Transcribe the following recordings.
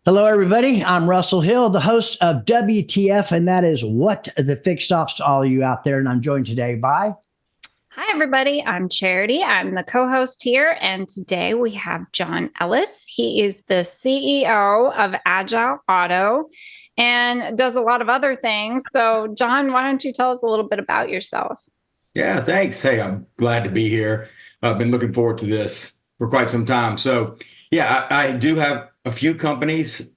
Hello, everybody. I'm Russell Hill, the host of WTF, and that is What the Fixed Ops to all you out there. And I'm joined today by. Hi, everybody. I'm Charity. I'm the co host here. And today we have John Ellis. He is the CEO of Agile Auto and does a lot of other things. So, John, why don't you tell us a little bit about yourself? Yeah, thanks. Hey, I'm glad to be here. I've been looking forward to this for quite some time. So, yeah, I do have a few companies.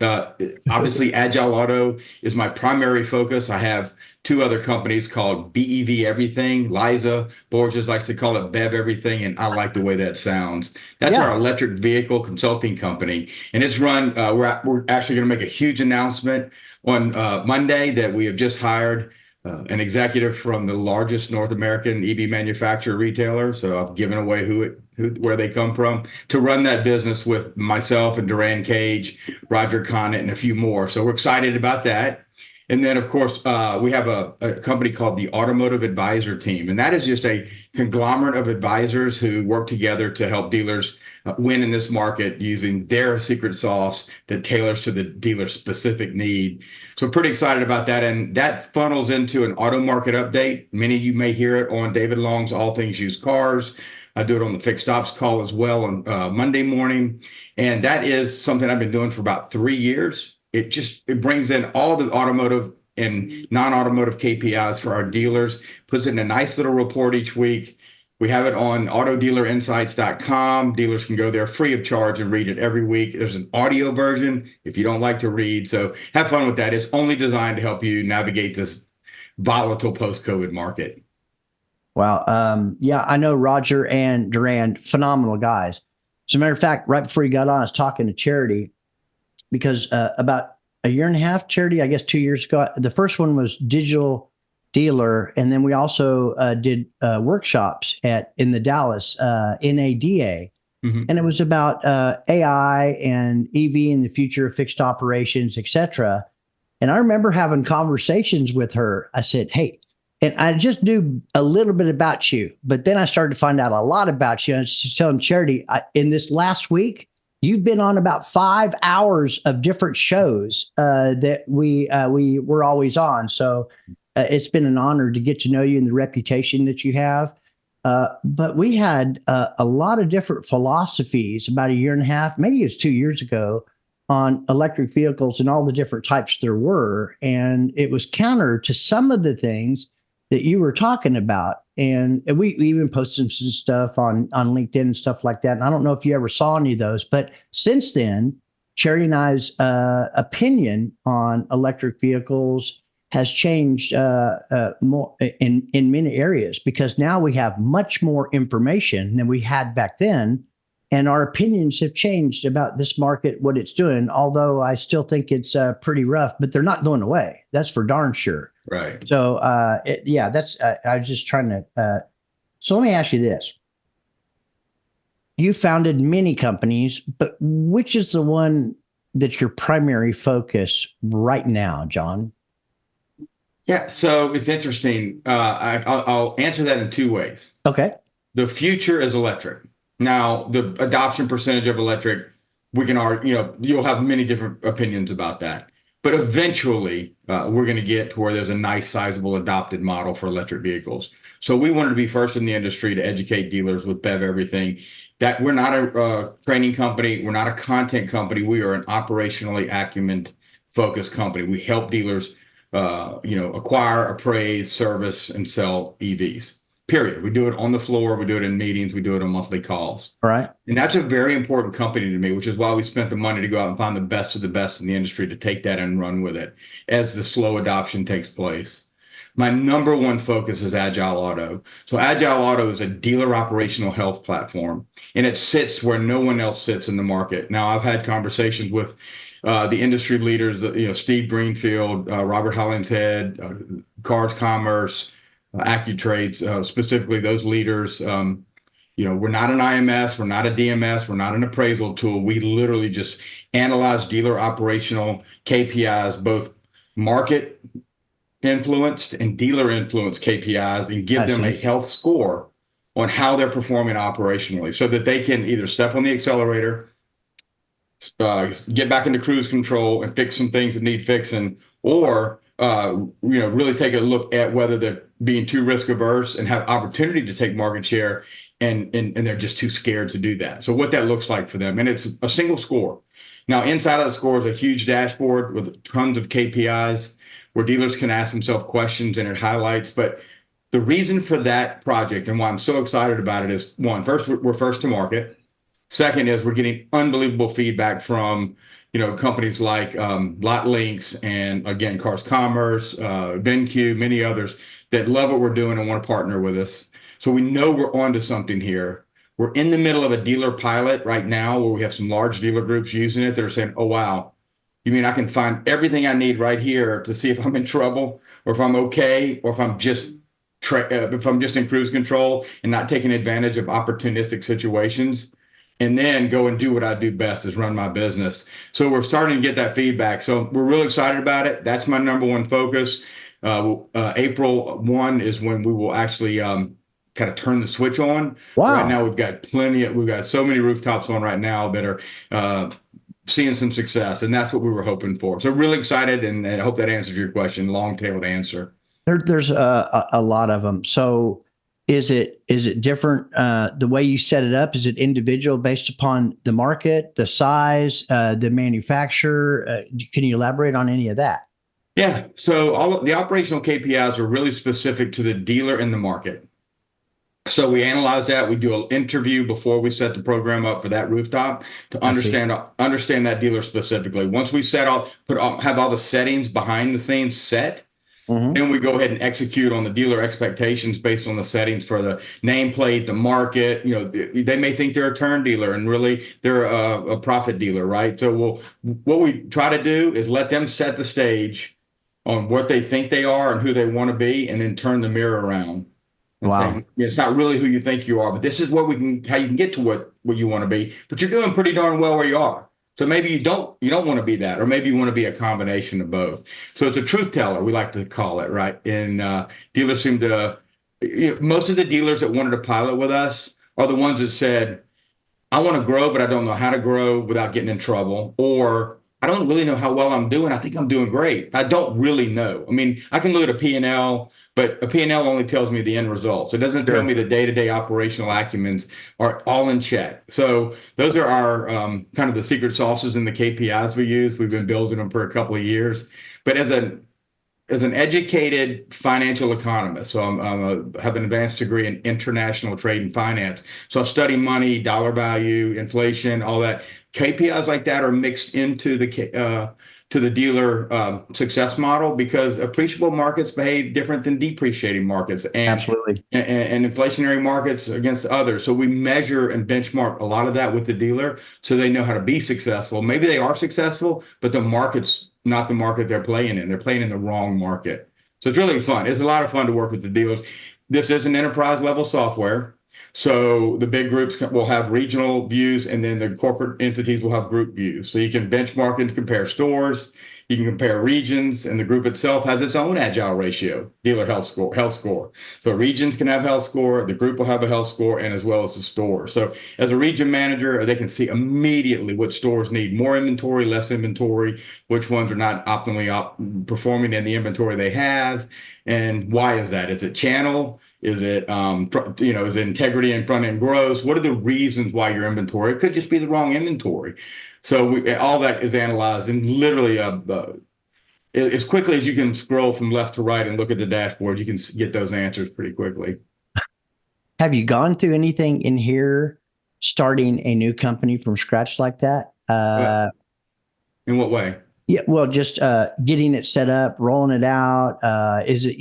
Obviously, Agile Auto is my primary focus. I have two other companies called BEV Everything. Liza Borges likes to call it BEV Everything, and I like the way that sounds. That's our electric vehicle consulting company, and it's run. We're actually going to make a huge announcement on Monday that we have just hired an executive from the largest North American EV manufacturer retailer. So I've given away where they come from to run that business with myself and Duran Cage, Roger Conant, and a few more. So we're excited about that. And then, of course, we have a company called the Automotive Advisor Team. And that is just a conglomerate of advisors who work together to help dealers win in this market using their secret sauce that tailors to the dealer's specific need. So pretty excited about that. And that funnels into an auto market update. Many of you may hear it on David Long's All Things Used Cars. I do it on the FixedOPS call as well on Monday morning. And that is something I've been doing for about 3 years. It brings in all the automotive and non-automotive KPIs for our dealers, puts it in a nice little report each week. We have it on autodealerinsights.com. Dealers can go there free of charge and read it every week. There's an audio version if you don't like to read. So have fun with that. It's only designed to help you navigate this volatile post-COVID market. Wow. Yeah, I know Roger and Duran, phenomenal guys. As a matter of fact, right before you got on, I was talking to Charity because about a year and a half, Charity, I guess 2 years ago, the first one was Digital Dealer. And then we also did workshops in the Dallas NADA. Mm-hmm. And it was about AI and EV and the future of fixed operations, et cetera. And I remember having conversations with her. I said, hey, and I just knew a little bit about you, but then I started to find out a lot about you. And I was just telling Charity, in this last week, you've been on about 5 hours of different shows that we were always on. So it's been an honor to get to know you and the reputation that you have. But we had a lot of different philosophies about a year and a half, maybe it was 2 years ago, on electric vehicles and all the different types there were. And it was counter to some of the things that you were talking about. And we even posted some stuff on LinkedIn and stuff like that. And I don't know if you ever saw any of those, but since then, Charity and I's opinion on electric vehicles has changed more in many areas, because now we have much more information than we had back then. And our opinions have changed about this market, what it's doing, although I still think it's pretty rough, but they're not going away. That's for darn sure. Right. So, I was just trying to, so let me ask you this. You founded many companies, but which is the one that's your primary focus right now, John? Yeah, so it's interesting. I'll answer that in two ways. Okay. The future is electric. Now, the adoption percentage of electric, we can argue, you'll have many different opinions about that. But eventually, we're going to get to where there's a nice, sizable adopted model for electric vehicles. So we wanted to be first in the industry to educate dealers with BEV Everything. That we're not a training company. We're not a content company. We are an operationally acumen-focused company. We help dealers, acquire, appraise, service, and sell EVs. Period. We do it on the floor. We do it in meetings. We do it on monthly calls. All right. And that's a very important company to me, which is why we spent the money to go out and find the best of the best in the industry to take that and run with it as the slow adoption takes place. My number one focus is Agile Auto. So Agile Auto is a dealer operational health platform, and it sits where no one else sits in the market. Now, I've had conversations with the industry leaders, Steve Greenfield, Robert Hollingshead, Cars Commerce, AccuTrades, specifically those leaders. We're not an IMS, we're not a DMS, we're not an appraisal tool. We literally just analyze dealer operational KPIs, both market influenced and dealer influenced KPIs, and give them a health score on how they're performing operationally so that they can either step on the accelerator, get back into cruise control and fix some things that need fixing, or really take a look at whether they're being too risk averse and have opportunity to take market share, and they're just too scared to do that. So what that looks like for them, and it's a single score. Now, inside of the score is a huge dashboard with tons of KPIs where dealers can ask themselves questions, and it highlights. But the reason for that project and why I'm so excited about it is, one, first, we're first to market. Second is we're getting unbelievable feedback from companies like LotLinks and, again, Cars Commerce, VenQ, many others that love what we're doing and want to partner with us. So we know we're onto something here. We're in the middle of a dealer pilot right now where we have some large dealer groups using it that are saying, oh, wow, you mean I can find everything I need right here to see if I'm in trouble, or if I'm okay, or if I'm just in cruise control and not taking advantage of opportunistic situations, and then go and do what I do best, is run my business. So we're starting to get that feedback. So we're really excited about it. That's my number one focus. April 1 is when we will actually kind of turn the switch on. Wow. Right now we've got so many rooftops on right now that are seeing some success, and that's what we were hoping for. So really excited, and I hope that answers your question. Long-tailed answer. There's a lot of them. So is it different? The way you set it up, is it individual based upon the market, the size, the manufacturer? Can you elaborate on any of that? Yeah. So all of the operational KPIs are really specific to the dealer and the market. So we analyze that. We do an interview before we set the program up for that rooftop to understand that dealer specifically. Once we have all the settings behind the scenes set, then we go ahead and execute on the dealer expectations based on the settings for the nameplate, the market. They may think they're a turn dealer, and really they're a profit dealer, right? So what we try to do is let them set the stage on what they think they are and who they want to be, and then turn the mirror around. Wow. It's not really who you think you are, but this is how you can get to what you want to be. But you're doing pretty darn well where you are. So maybe you don't want to be that, or maybe you want to be a combination of both. So it's a truth teller, we like to call it, right? And dealers seem to, most of the dealers that wanted to pilot with us are the ones that said, I want to grow, but I don't know how to grow without getting in trouble, or I don't really know how well I'm doing. I think I'm doing great. I don't really know. I mean, I can look at a P&L, but a P&L only tells me the end results. It doesn't tell me the day-to-day operational acumens are all in check. So those are our kind of the secret sauces in the KPIs we use. We've been building them for a couple of years. But as an educated financial economist, so I have an advanced degree in international trade and finance. So I study money, dollar value, inflation, all that. KPIs like that are mixed into the dealer success model, because appreciable markets behave different than depreciating markets, and Absolutely. and inflationary markets against others. So we measure and benchmark a lot of that with the dealer, so they know how to be successful. Maybe they are successful, but the market's not the market they're playing in. They're playing in the wrong market. So it's really fun. It's a lot of fun to work with the dealers. This is an enterprise level software. So the big groups will have regional views, and then the corporate entities will have group views. So you can benchmark and compare stores. You can compare regions, and the group itself has its own Agile ratio, dealer health score. So regions can have health score, the group will have a health score, and as well as the store. So as a region manager, they can see immediately which stores need more inventory, less inventory, which ones are not optimally performing in the inventory they have, and why is that? Is it channel? Is it, is it integrity and front end gross? What are the reasons why your inventory? It could just be the wrong inventory. So all that is analyzed, and literally as quickly as you can scroll from left to right and look at the dashboard, you can get those answers pretty quickly. Have you gone through anything in here starting a new company from scratch like that? In what way? Yeah, well, just getting it set up, rolling it out. Is it,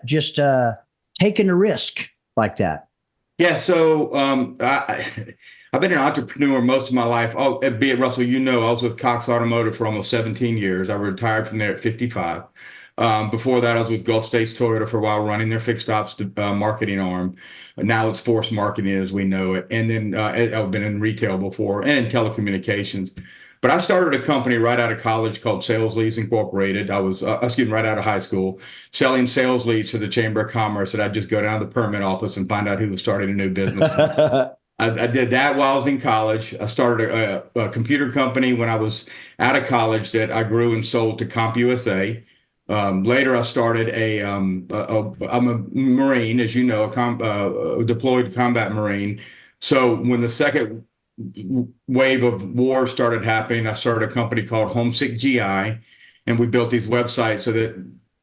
just taking a risk like that? Yeah, so I've been an entrepreneur most of my life. Oh, be it Russell, I was with Cox Automotive for almost 17 years. I retired from there at 55. Before that, I was with Gulf States Toyota for a while, running their FixedOPS marketing arm. Now it's force marketing as we know it. And then I've been in retail before and in telecommunications. But I started a company right out of college called Sales Leads Incorporated. I was, right out of high school, selling sales leads to the Chamber of Commerce. And I'd just go down to the permit office and find out who was starting a new business. I did that while I was in college. I started a computer company when I was out of college that I grew and sold to CompUSA. Later, I started I'm a Marine, as you know, a deployed combat Marine. So when the second wave of war started happening, I started a company called Homesick GI, and we built these websites so that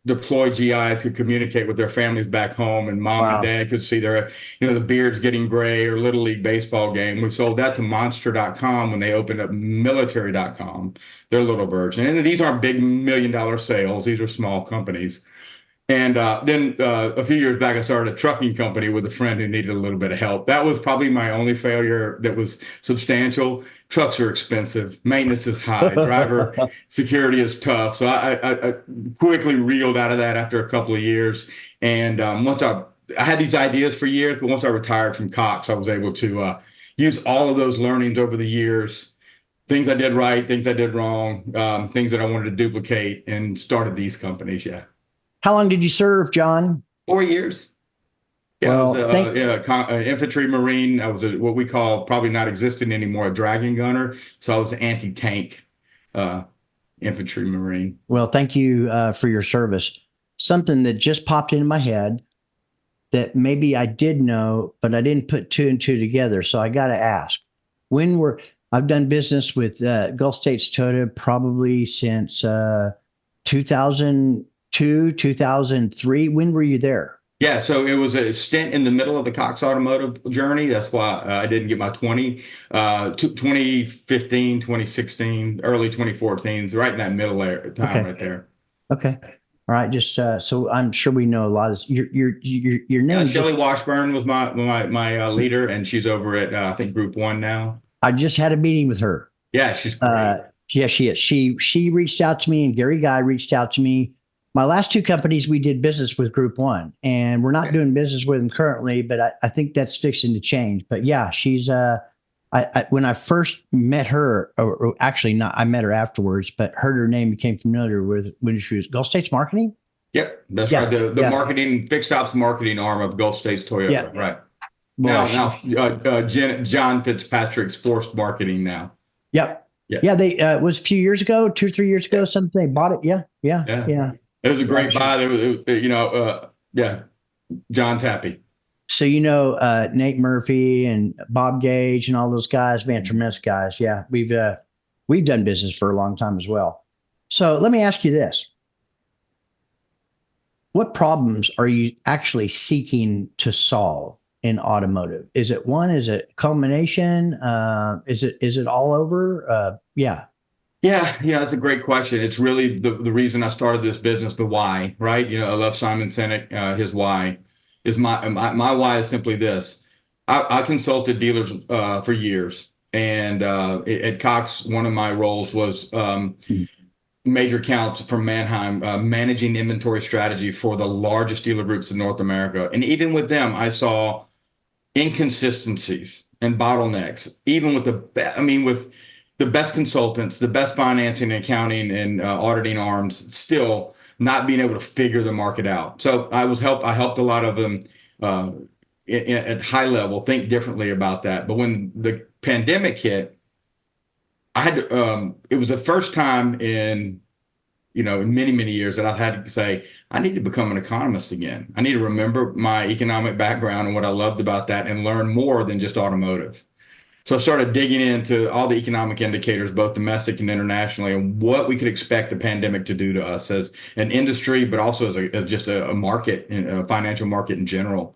deployed GIs could communicate with their families back home, and mom and Wow. dad could see their, the beards getting gray, or little league baseball game. We sold that to monster.com when they opened up military.com, their little version. And these aren't big $1 million sales. These are small companies. And then a few years back, I started a trucking company with a friend who needed a little bit of help. That was probably my only failure that was substantial. Trucks are expensive. Maintenance is high. Driver security is tough. So I quickly reeled out of that after a couple of years. And once I had these ideas for years, but once I retired from Cox, I was able to use all of those learnings over the years, things I did right, things I did wrong, things that I wanted to duplicate, and started these companies. Yeah. How long did you serve, John? 4 years. Yeah, Well, I was an infantry Marine. I was what we call, probably not existing anymore, a dragon gunner. So I was an anti-tank infantry Marine. well, thank you for your service. Something that just popped into my head that maybe I did know, but I didn't put two and two together. So I got to ask, I've done business with Gulf States Toyota probably since 2002, 2003. When were you there? Yeah, so it was a stint in the middle of the Cox Automotive journey. That's why I didn't get my 2015, 2016, early 2014, right in that middle time right there. Okay. All right. Just so I'm sure we know a lot of your name. Shelley Washburn was my leader, and she's over at I think Group 1 now. I just had a meeting with her. Yeah, she's great. Yeah, she is. She reached out to me, and Gary Guy reached out to me. My last two companies, we did business with Group 1, and we're not doing business with them currently, but I think that's fixing to change. But yeah, she's when I first met her, or actually not, I met her afterwards, but heard her name, became familiar with when she was Gulf States Marketing. Yep, that's right. The marketing, FixedOPS marketing arm of Gulf States Toyota, right? Well, now John Fitzpatrick's Forced Marketing now. Yep. Yeah, they it was a few years ago, 2 or 3 years ago, something. They bought it. Yeah. It was a great buy. John Tappy. So Nate Murphy and Bob Gage and all those guys, man, tremendous guys. Yeah, we've done business for a long time as well. So let me ask you this: what problems are you actually seeking to solve in automotive? Is it one? Is it culmination? Is it all over? Yeah. Yeah, that's a great question. It's really the reason I started this business, the why, right? I love Simon Sinek. His why is my why is simply this. I consulted dealers for years, and at Cox, one of my roles was major accounts from Manheim, managing inventory strategy for the largest dealer groups in North America. And even with them, I saw inconsistencies and bottlenecks, even with with the best consultants, the best financing and accounting and auditing arms, still not being able to figure the market out. So I helped a lot of them at high level think differently about that. But when the pandemic hit, I had to, it was the first time in many, many years that I've had to say, I need to become an economist again. I need to remember my economic background and what I loved about that, and learn more than just automotive. So I started digging into all the economic indicators, both domestic and internationally, and what we could expect the pandemic to do to us as an industry, but also as just a market, a financial market in general.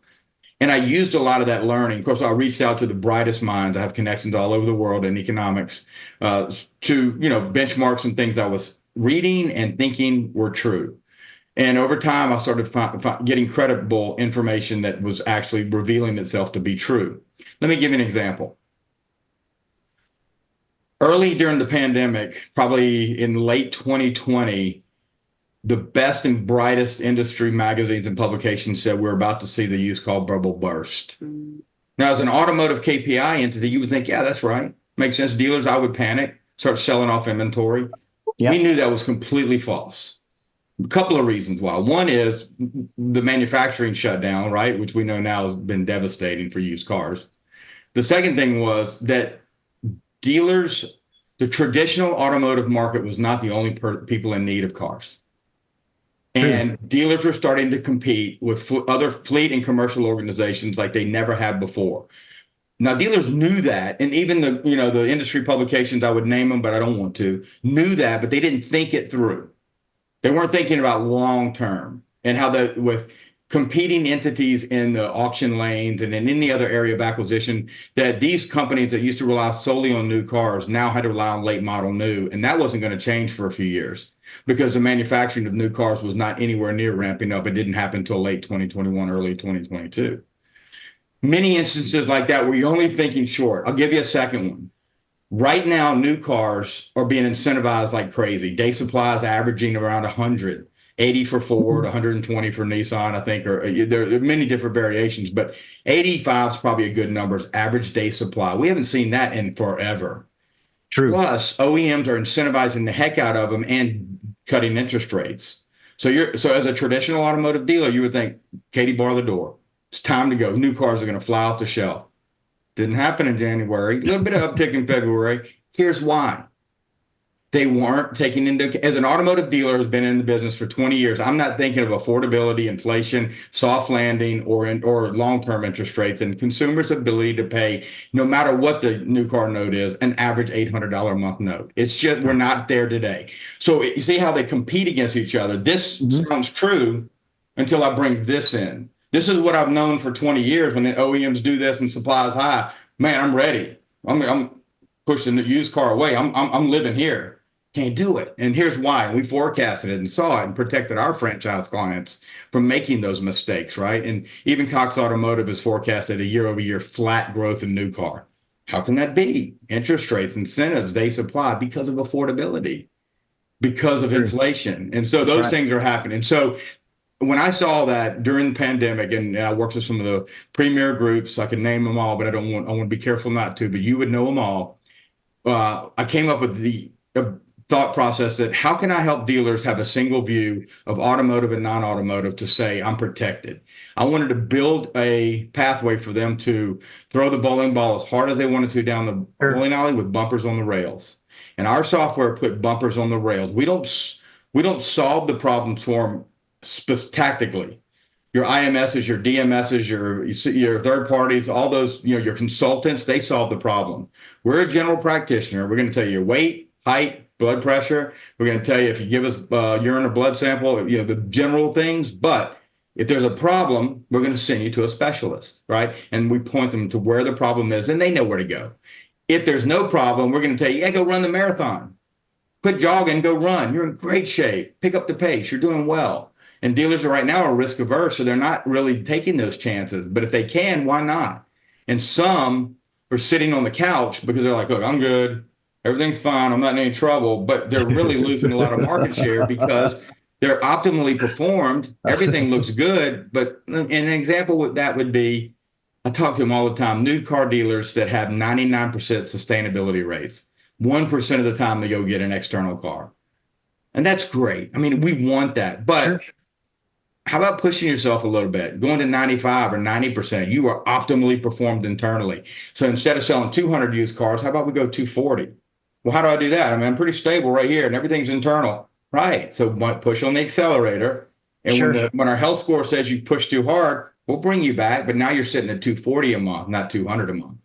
And I used a lot of that learning. Of course, I reached out to the brightest minds. I have connections all over the world in economics to benchmark some things I was reading and thinking were true. And over time, I started getting credible information that was actually revealing itself to be true. Let me give you an example. Early during the pandemic, probably in late 2020, the best and brightest industry magazines and publications said we're about to see the used car bubble burst. Now, as an automotive KPI entity, you would think, yeah, that's right. Makes sense. Dealers, I would panic, start selling off inventory. Yep. We knew that was completely false. A couple of reasons why. One is the manufacturing shutdown, right, which we know now has been devastating for used cars. The second thing was that dealers, the traditional automotive market was not the only people in need of cars. And dealers were starting to compete with other fleet and commercial organizations like they never had before. Now, dealers knew that, and even the industry publications, I would name them, but I don't want to, knew that, but they didn't think it through. They weren't thinking about long term and how with competing entities in the auction lanes and in any other area of acquisition, that these companies that used to rely solely on new cars now had to rely on late model new, and that wasn't going to change for a few years because the manufacturing of new cars was not anywhere near ramping up. It didn't happen until late 2021, early 2022. Many instances like that where you're only thinking short. I'll give you a second one. Right now, new cars are being incentivized like crazy. Day supply is averaging around 100, 80 for Ford, 120 for Nissan, I think, or there are many different variations, but 85 is probably a good number as average day supply. We haven't seen that in forever. True. Plus, OEMs are incentivizing the heck out of them and cutting interest rates. So as a traditional automotive dealer, you would think, Katie, bar the door. It's time to go. New cars are going to fly off the shelf. Didn't happen in January. A little bit of uptick in February. Here's why. They weren't taking into, as an automotive dealer who's been in the business for 20 years, I'm not thinking of affordability, inflation, soft landing, or long-term interest rates and consumers' ability to pay, no matter what the new car note is, an average $800 a month note. It's just, we're not there today. So you see how they compete against each other. This sounds true until I bring this in. This is what I've known for 20 years. When the OEMs do this and supply is high, man, I'm ready. I'm pushing the used car away. I'm living here. Can't do it. And here's why. We forecasted it and saw it and protected our franchise clients from making those mistakes, right? And even Cox Automotive has forecasted a year-over-year flat growth in new car. How can that be? Interest rates, incentives, day supply, because of affordability, because of inflation. And so those things are happening. So when I saw that during the pandemic, and I worked with some of the premier groups, I can name them all, but I want to be careful not to, but you would know them all. I came up with the thought process that how can I help dealers have a single view of automotive and non-automotive to say I'm protected. I wanted to build a pathway for them to throw the bowling ball as hard as they wanted to down the bowling alley with bumpers on the rails. And our software put bumpers on the rails. We don't solve the problems for them tactically. Your IMSs, your DMSs, your third parties, all those, your consultants, they solve the problem. We're a general practitioner. We're going to tell you your weight, height, blood pressure. We're going to tell you if you give us urine or blood sample, the general things. But if there's a problem, we're going to send you to a specialist, right? And we point them to where the problem is, and they know where to go. If there's no problem, we're going to tell you, go run the marathon. Quit jogging, go run. You're in great shape. Pick up the pace. You're doing well. And dealers right now are risk averse, so they're not really taking those chances. But if they can, why not? And some are sitting on the couch because they're like, look, I'm good. Everything's fine. I'm not in any trouble. But they're really losing a lot of market share because they're optimally performed. Everything looks good. But an example with that would be, I talk to them all the time, new car dealers that have 99% sustainability rates. 1% of the time they go get an external car. And that's great. I mean, we want that. But how about pushing yourself a little bit, going to 95 or 90%? You are optimally performed internally. So instead of selling 200 used cars, how about we go 240? Well, how do I do that? I mean, I'm pretty stable right here and everything's internal. Right. So push on the accelerator. And when our health score says you push too hard, we'll bring you back. But now you're sitting at 240 a month, not 200 a month.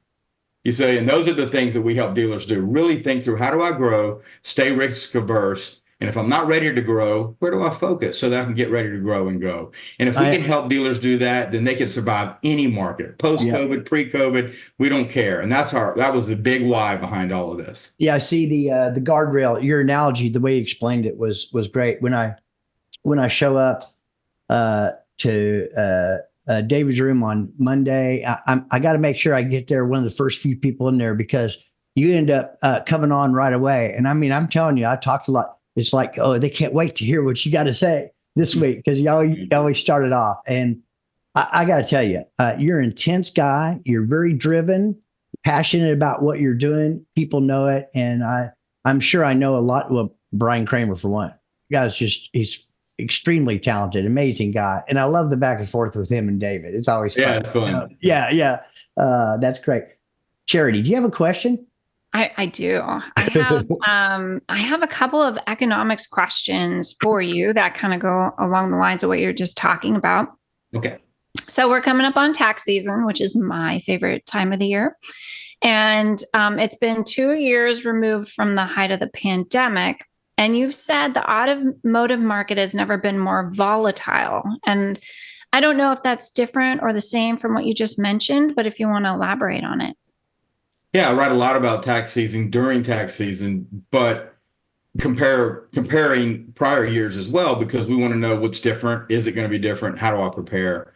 You say, and those are the things that we help dealers do. Really think through, how do I grow, stay risk averse? And if I'm not ready to grow, where do I focus so that I can get ready to grow and go? And if we can help dealers do that, then they can survive any market, post-COVID, pre-COVID, we don't care. And that was the big why behind all of this. Yeah, I see the guardrail. Your analogy, the way you explained it was great. When I show up to David's room on Monday, I got to make sure I get there one of the first few people in there, because you end up coming on right away. And I mean, I'm telling you, I talked a lot. It's like, oh, they can't wait to hear what you got to say this week, because you always started off. And I got to tell you, you're an intense guy. You're very driven, passionate about what you're doing. People know it. And I'm sure I know a lot. Well, Brian Kramer, for one. The guy's he's extremely talented, amazing guy. And I love the back and forth with him and David. It's always fun. Yeah, it's fun. Yeah. That's great. Charity, do you have a question? I do. I have a couple of economics questions for you that kind of go along the lines of what you're just talking about. Okay. So we're coming up on tax season, which is my favorite time of the year. And it's been 2 years removed from the height of the pandemic. And you've said the automotive market has never been more volatile. And I don't know if that's different or the same from what you just mentioned, but if you want to elaborate on it. Yeah, I write a lot about tax season during tax season, but comparing prior years as well, because we want to know what's different. Is it going to be different? How do I prepare?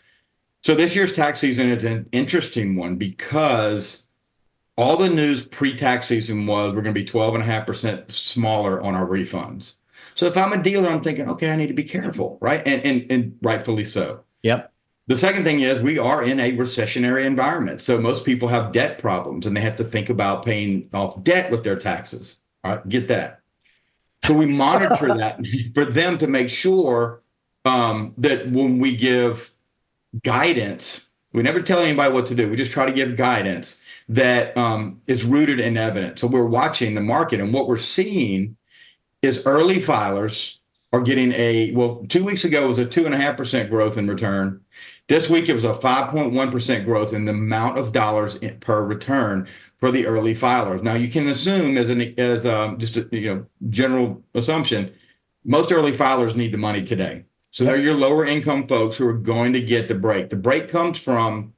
So this year's tax season is an interesting one because all the news pre-tax season was we're going to be 12.5% smaller on our refunds. So if I'm a dealer, I'm thinking, okay, I need to be careful, right? And rightfully so. Yep. The second thing is we are in a recessionary environment. So most people have debt problems and they have to think about paying off debt with their taxes. All right, get that. So we monitor that for them to make sure that when we give guidance, we never tell anybody what to do. We just try to give guidance that is rooted in evidence. So we're watching the market, and what we're seeing is early filers are getting 2 weeks ago it was a 2.5% growth in return. This week it was a 5.1% growth in the amount of dollars per return for the early filers. Now you can assume as just a general assumption, most early filers need the money today. So they're your lower income folks who are going to get the break. The break comes from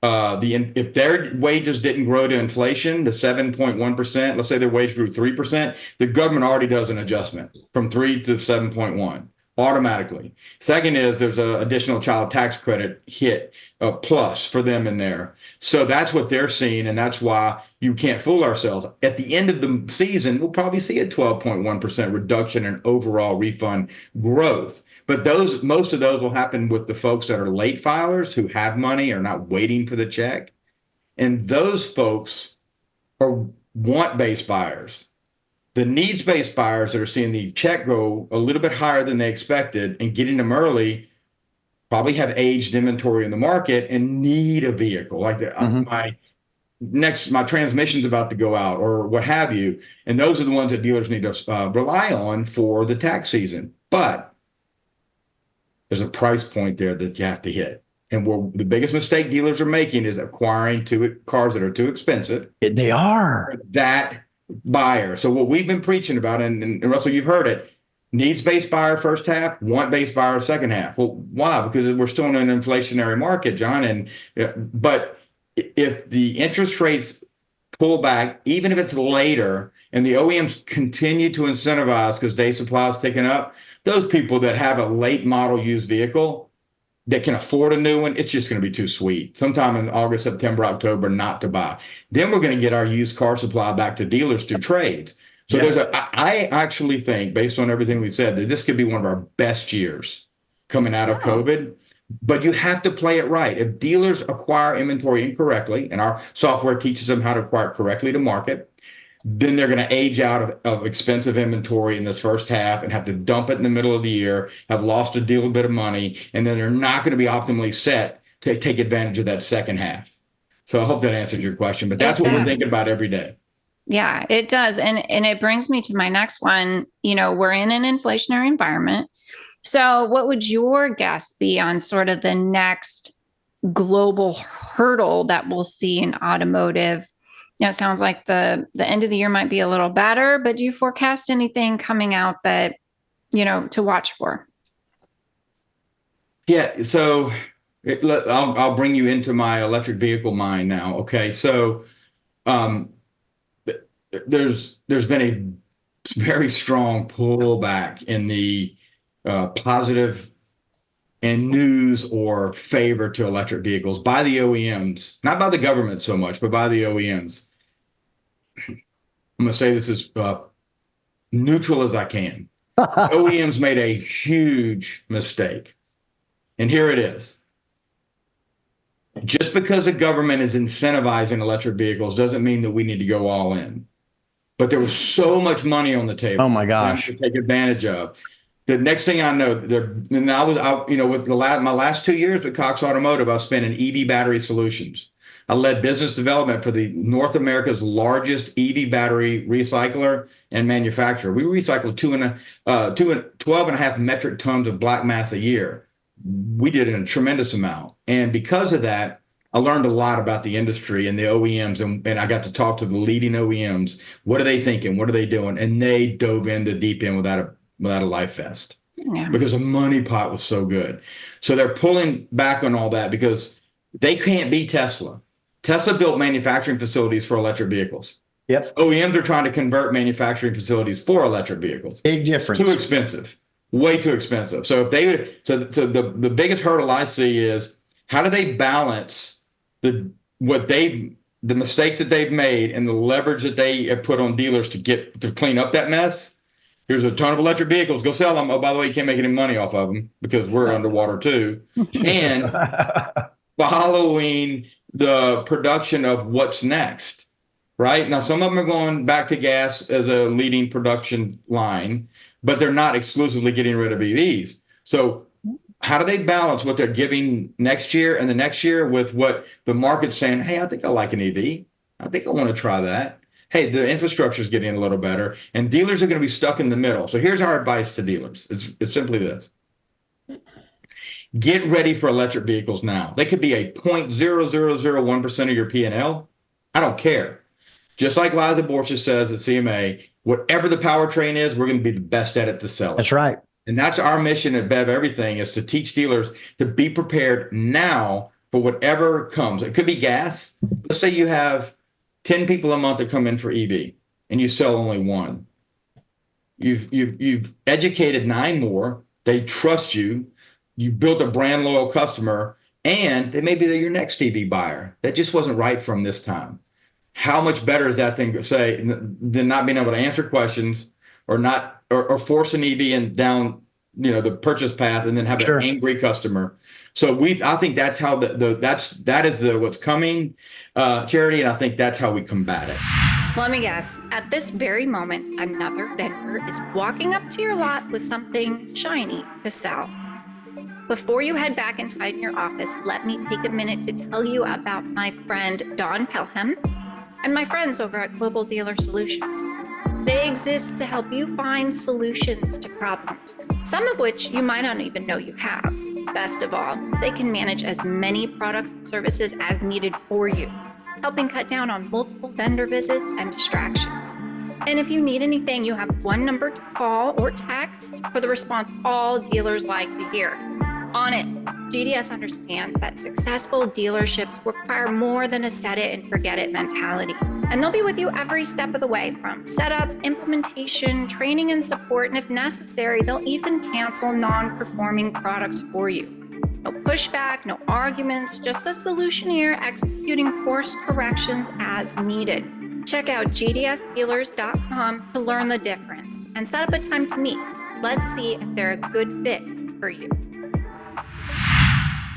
if their wages didn't grow to inflation, the 7.1%, let's say their wage grew 3%, the government already does an adjustment from 3 to 7.1 automatically. Second is there's an additional child tax credit hit plus for them in there. So that's what they're seeing, and that's why you can't fool ourselves. At the end of the season, we'll probably see a 12.1% reduction in overall refund growth. But most of those will happen with the folks that are late filers who have money, are not waiting for the check. And those folks are want-based buyers. The needs-based buyers that are seeing the check go a little bit higher than they expected and getting them early probably have aged inventory in the market and need a vehicle. Like my transmission's about to go out or what have you. And those are the ones that dealers need to rely on for the tax season. But there's a price point there that you have to hit. And the biggest mistake dealers are making is acquiring cars that are too expensive. They are. That buyer. So what we've been preaching about, and Russell, you've heard it, needs-based buyer first half, want-based buyer second half. Well, why? Because we're still in an inflationary market, John. But if the interest rates pull back, even if it's later, and the OEMs continue to incentivize because day supply is ticking up, those people that have a late model used vehicle that can afford a new one, it's just going to be too sweet. Sometime in August, September, October, not to buy. Then we're going to get our used car supply back to dealers through trades. So I actually think, based on everything we said, that this could be one of our best years coming out of COVID. But you have to play it right. If dealers acquire inventory incorrectly, and our software teaches them how to acquire it correctly to market, then they're going to age out of expensive inventory in this first half and have to dump it in the middle of the year, have lost a little bit of money, and then they're not going to be optimally set to take advantage of that second half. So I hope that answers your question, but that's what we're thinking about every day. Yeah, it does. And it brings me to my next one. We're in an inflationary environment. So what would your guess be on sort of the next global hurdle that we'll see in automotive? It sounds like the end of the year might be a little better, but do you forecast anything coming out that, to watch for? Yeah. So I'll bring you into my electric vehicle mind now. Okay. So there's been a very strong pullback in the positive and news or favor to electric vehicles by the OEMs, not by the government so much, but by the OEMs. I'm going to say this as neutral as I can. OEMs made a huge mistake. And here it is. Just because the government is incentivizing electric vehicles doesn't mean that we need to go all in. But there was so much money on the table. Oh my gosh. To take advantage of. The next thing I know, with my last 2 years with Cox Automotive, I was spending EV battery solutions. I led business development for the North America's largest EV battery recycler and manufacturer. We recycled 12.5 metric tons of black mass a year. We did a tremendous amount. And because of that, I learned a lot about the industry and the OEMs, and I got to talk to the leading OEMs. What are they thinking? What are they doing? And they dove in the deep end without a life vest because the money pot was so good. So they're pulling back on all that because they can't be Tesla. Tesla built manufacturing facilities for electric vehicles. Yep. OEMs are trying to convert manufacturing facilities for electric vehicles. Big difference. Too expensive. Way too expensive. So if they the biggest hurdle I see is how do they balance the mistakes that they've made and the leverage that they have put on dealers to clean up that mess. Here's a ton of electric vehicles. Go sell them. Oh, by the way, you can't make any money off of them because we're underwater too. And following the production of what's next, right? Now, some of them are going back to gas as a leading production line, but they're not exclusively getting rid of EVs. So how do they balance what they're giving next year and the next year with what the market's saying? Hey, I think I like an EV. I think I want to try that. Hey, the infrastructure is getting a little better, and dealers are going to be stuck in the middle. So here's our advice to dealers. It's simply this. Get ready for electric vehicles now. They could be a 0.0001% of your P&L. I don't care. Just like Liza Borges says at CMA, whatever the powertrain is, we're going to be the best at it to sell it. That's right. And that's our mission at Bev Everything, is to teach dealers to be prepared now for whatever comes. It could be gas. Let's say you have 10 people a month that come in for EV and you sell only one. You've educated 9 more. They trust you. You built a brand loyal customer, and they maybe they're your next EV buyer. That just wasn't right from this time. How much better is that thing to say than not being able to answer questions or force an EV and down, the purchase path and then have an angry customer. So I think that's how that is what's coming, Charity, and I think that's how we combat it. Let me guess. At this very moment, another vendor is walking up to your lot with something shiny to sell. Before you head back and hide in your office, let me take a minute to tell you about my friend Dawn Pelham and my friends over at Global Dealer Solutions. They exist to help you find solutions to problems, some of which you might not even know you have. Best of all, they can manage as many products and services as needed for you, helping cut down on multiple vendor visits and distractions. And if you need anything, you have one number to call or text for the response all dealers like to hear. On it, GDS understands that successful dealerships require more than a set it and forget it mentality. And they'll be with you every step of the way, from setup, implementation, training, and support. And if necessary, they'll even cancel non-performing products for you. No pushback, no arguments, just a solutioneer executing course corrections as needed. Check out gdsdealers.com to learn the difference and set up a time to meet. Let's see if they're a good fit for you.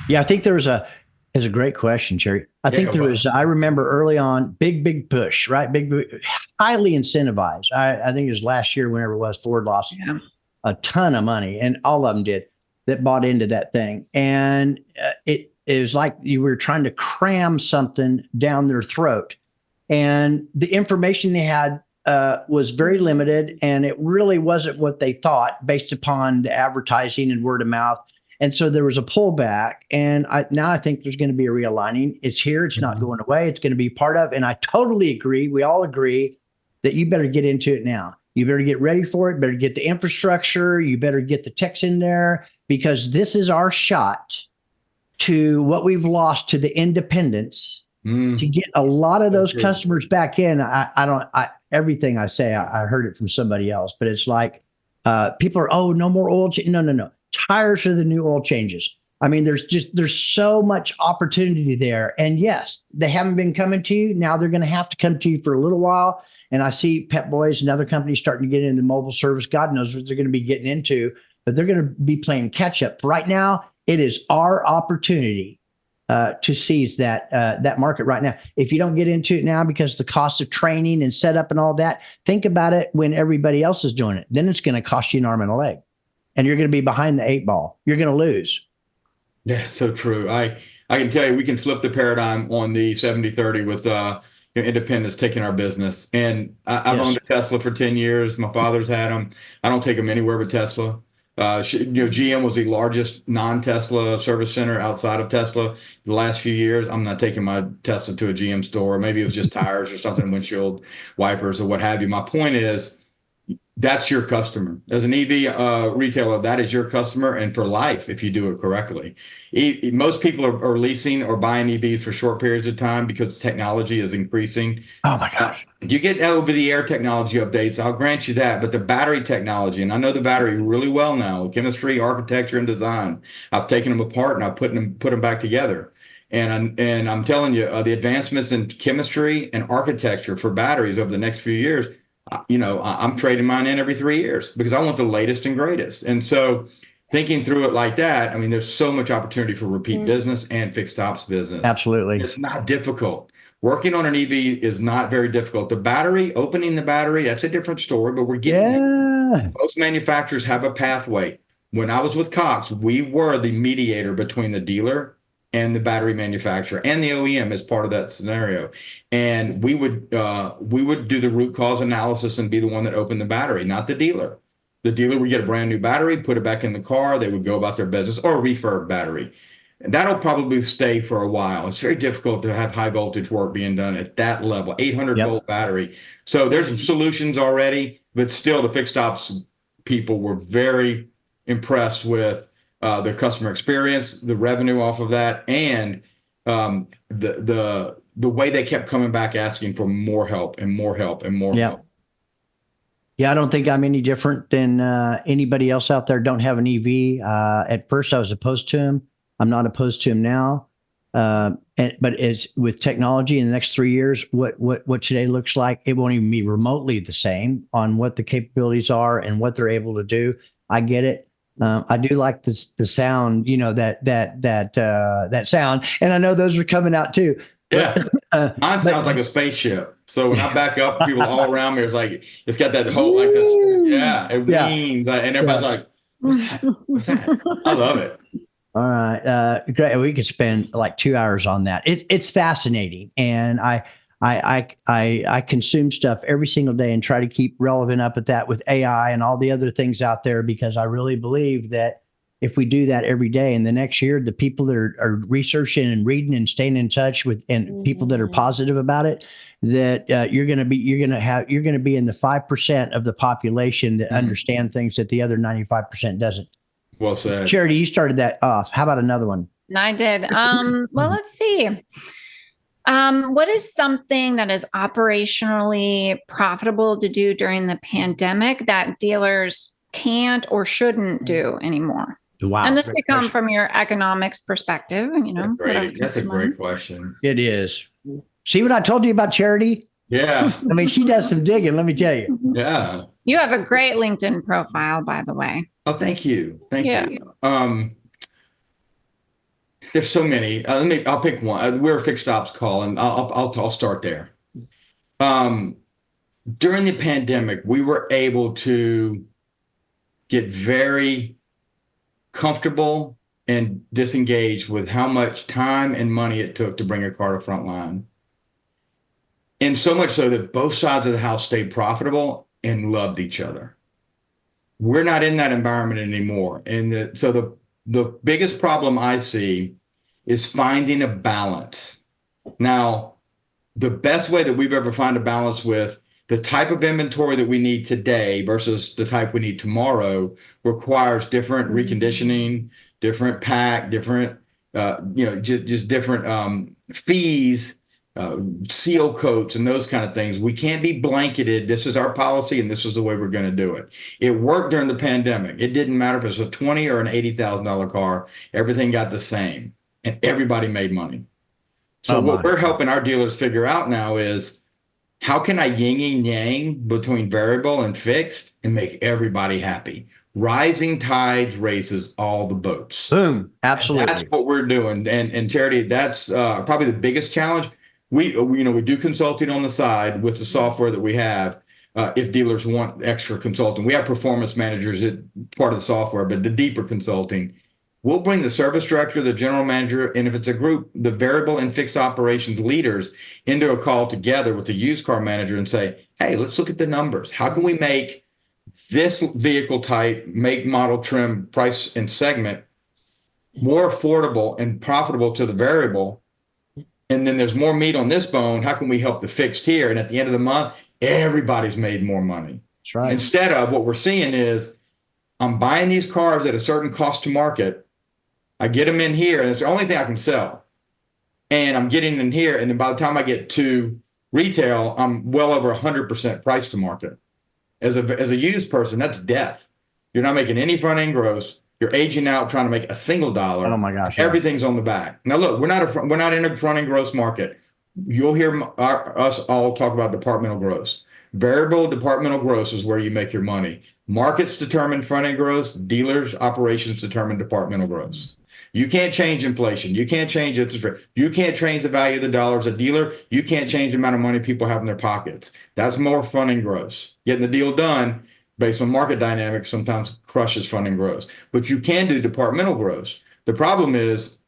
Yeah, I think there's a great question, Cherry. I remember early on, big push, right? Big, highly incentivized. I think it was last year, whenever it was, Ford lost a ton of money, and all of them did, that bought into that thing. And it was like you were trying to cram something down their throat. And the information they had was very limited, and it really wasn't what they thought based upon the advertising and word of mouth. And so there was a pullback, and now I think there's going to be a realigning. It's here. It's not going away. It's going to be part of, and I totally agree. We all agree that you better get into it now. You better get ready for it. Better get the infrastructure. You better get the techs in there, because this is our shot to what we've lost to the independents, to get a lot of those customers back in. Everything I say, I heard it from somebody else, but it's like people are, no more oil change. No. Tires are the new oil changes. I mean, there's so much opportunity there. And yes, they haven't been coming to you. Now they're going to have to come to you for a little while. And I see Pep Boys and other companies starting to get into mobile service. God knows what they're going to be getting into, but they're going to be playing catch up. Right now, it is our opportunity to seize that market right now. If you don't get into it now because the cost of training and setup and all that, think about it when everybody else is doing it. Then it's going to cost you an arm and a leg, and you're going to be behind the 8 ball. You're going to lose. Yeah, so true. I I can tell you, we can flip the paradigm on the 70-30 with independents taking our business. And I've Yes. owned a Tesla for 10 years. My father's had them. I don't take them anywhere but Tesla. GM was the largest non-Tesla service center outside of Tesla the last few years. I'm not taking my Tesla to a GM store. Maybe it was just tires or something, windshield wipers or what have you. My point is, that's your customer. As an EV retailer, that is your customer, and for life if you do it correctly. Most people are leasing or buying EVs for short periods of time because technology is increasing. Oh my gosh. You get over-the-air technology updates, I'll grant you that, but the battery technology, and I know the battery really well now, chemistry, architecture, and design. I've taken them apart and I've put them back together. And I'm telling you, the advancements in chemistry and architecture for batteries over the next few years, I'm trading mine in every 3 years because I want the latest and greatest. And so thinking through it like that, I mean, there's so much opportunity for repeat business and fixed ops business. Absolutely. It's not difficult. Working on an EV is not very difficult. The battery, opening the battery, that's a different story, but we're getting there. Most manufacturers have a pathway. When I was with Cox, we were the mediator between the dealer and the battery manufacturer and the OEM as part of that scenario. And we would do the root cause analysis and be the one that opened the battery, not the dealer. The dealer would get a brand new battery, put it back in the car, they would go about their business, or a refurb battery. And that'll probably stay for a while. It's very difficult to have high voltage work being done at that level, 800 volt battery. So there's solutions already, but still the fixed ops people were very impressed with the customer experience, the revenue off of that, and the way they kept coming back asking for more help and more help and more help. Yeah, I don't think I'm any different than anybody else out there. Don't have an EV. At first, I was opposed to him. I'm not opposed to him now. But it's with technology in the next 3 years, what today looks like, it won't even be remotely the same on what the capabilities are and what they're able to do. I get it. I do like the sound, that sound, and I know those are coming out too. Yeah, mine sounds like a spaceship. So when I back up, people all around me, it's got that whole like this. Yeah, it means, and everybody's like, "What's that?" I love it. All right, great. We could spend like 2 hours on that. It's fascinating, and I consume stuff every single day and try to keep relevant up at that with AI and all the other things out there, because I really believe that if we do that every day, in the next year, the people that are researching and reading and staying in touch with, and people that are positive about it, that you're going to be in the 5% of the population that understand things that the other 95% doesn't. Well said. Charity, you started that off. How about another one? I did. Well, let's see. What is something that is operationally profitable to do during the pandemic that dealers can't or shouldn't do anymore? Wow. And this could come from your economics perspective, That's a great question. It is. See what I told you about Charity? Yeah. I mean, she does some digging, let me tell you. Yeah. You have a great LinkedIn profile, by the way. Oh, thank you. Thank you. There's so many. I'll pick one. We're a fixed ops call, and I'll start there. During the pandemic, we were able to get very comfortable and disengaged with how much time and money it took to bring a car to frontline. And so much so that both sides of the house stayed profitable and loved each other. We're not in that environment anymore. And so the biggest problem I see is finding a balance. Now, the best way that we've ever found a balance with the type of inventory that we need today versus the type we need tomorrow requires different reconditioning, different pack, different, just different fees, seal coats and those kind of things. We can't be blanketed. This is our policy and this is the way we're going to do it. It worked during the pandemic. It didn't matter if it was a $20,000 or an $80,000 car. Everything got the same and everybody made money. So what we're helping our dealers figure out now is, how can I yin and yang between variable and fixed and make everybody happy? Rising tides raises all the boats. Boom. Absolutely. And that's what we're doing. And Charity, that's probably the biggest challenge. We do consulting on the side with the software that we have. If dealers want extra consulting, we have performance managers at part of the software, but the deeper consulting, we'll bring the service director, the general manager, and if it's a group, the variable and fixed operations leaders into a call together with the used car manager and say, hey, let's look at the numbers. How can we make this vehicle type, make, model, trim, price, and segment more affordable and profitable to the variable? And then there's more meat on this bone. How can we help the fixed here? And at the end of the month, everybody's made more money. That's right. Instead of what we're seeing is I'm buying these cars at a certain cost to market. I get them in here, and it's the only thing I can sell. And I'm getting in here, and then by the time I get to retail, I'm well over 100% price to market. As a used person, that's death. You're not making any front end gross. You're aging out trying to make a single dollar. Oh my gosh! Yeah. Everything's on the back. Now look, we're not in a front end gross market. You'll hear us all talk about departmental gross. Variable departmental gross is where you make your money. Markets determine front end gross. Dealers' operations determine departmental gross. You can't change inflation. You can't change interest rate. You can't change the value of the dollar as a dealer. You can't change the amount of money people have in their pockets. That's more front end gross. Getting the deal done based on market dynamics sometimes crushes front end gross. But you can do departmental gross. The problem is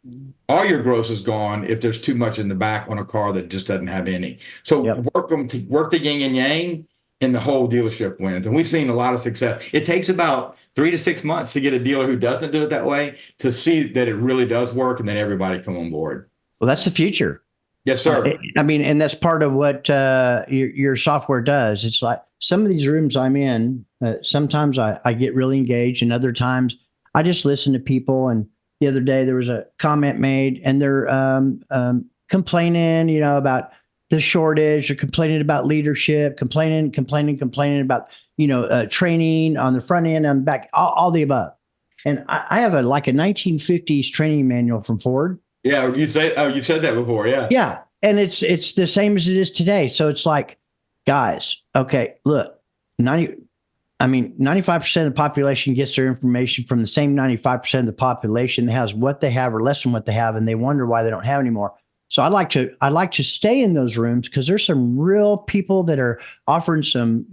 all your gross is gone if there's too much in the back on a car that just doesn't have any. So work the yin and yang, and the whole dealership wins. And we've seen a lot of success. It takes about 3 to 6 months to get a dealer who doesn't do it that way to see that it really does work, and then everybody come on board. Well, that's the future. Yes, sir. I mean, and that's part of what your software does. It's like some of these rooms I'm in, sometimes I get really engaged, and other times I just listen to people. And the other day there was a comment made, and they're complaining, about the shortage, or complaining about leadership, complaining about, training on the front end and back, all the above. And I have a 1950s training manual from Ford. Yeah, you said that before, yeah. Yeah, and it's the same as it is today. So it's like, guys, okay, look, 95% of the population gets their information from the same 95% of the population that has what they have or less than what they have, and they wonder why they don't have anymore. So I like to stay in those rooms because there's some real people that are offering some,